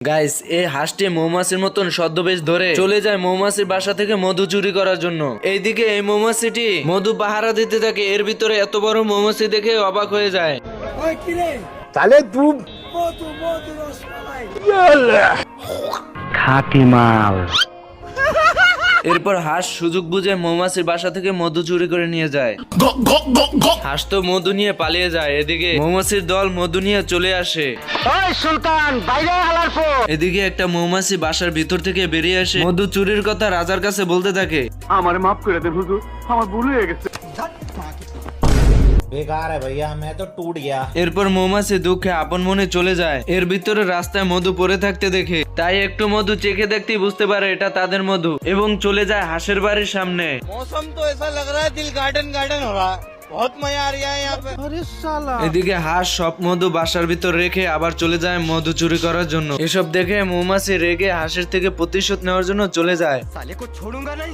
Guys, এই হাঁসটি মৌমাছির মতন ছদ্মবেশ ধরে চলে যায় মৌমাছির বাসা থেকে মধু চুরি করার জন্য। এইদিকে এই মৌমাছিটি মধু পাহারা দিতে থাকে। এর ভিতরে এত বড় মৌমাছি দেখে অবাক হয়ে যায়। তাহলে তুই খাঁটি মাল। এরপর হাঁস সুযোগ বুঝে মৌমাছির বাসা থেকে মধু চুরি করে নিয়ে যায়। হাঁস তো মধু নিয়ে পালিয়ে যায়। এদিকে মৌমাছির দল মধু নিয়ে চলে আসে। সুলতান বাইরে আলার পর এদিকে একটা মৌমাছি বাসার ভিতর থেকে বেরিয়ে আসে মধু চুরির কথা রাজার কাছে বলতে থাকে। আমার মাফ করে দেন হুজুর, আমার ভুল হয়ে গেছে। बेकार है भैया, मैं तो टूट गया। এরপর মৌমাছি দুঃখে আপন মনে চলে যায়। এর ভিতরে রাস্তায় মধু পড়ে থাকতে দেখে তাই একটু মধু চেখে দেখতেই বুঝতে পারে এটা তাদের মধু এবং চলে যায় হাঁসের বাড়ির সামনে। मौसम तो ऐसा लग रहा है दिल गार्डन गार्डन हो रहा है, बहुत मजा आ रहा है यहाँ पे। अरे साला এদিকে হাঁস সব মধু বাসার ভিতর রেখে আবার চলে যায় মধু চুরি করার জন্য। এসব দেখে মৌমাছি রেগে হাঁসের থেকে প্রতিশোধ নেওয়ার জন্য চলে যায়। साले को छोड़ूंगा नहीं।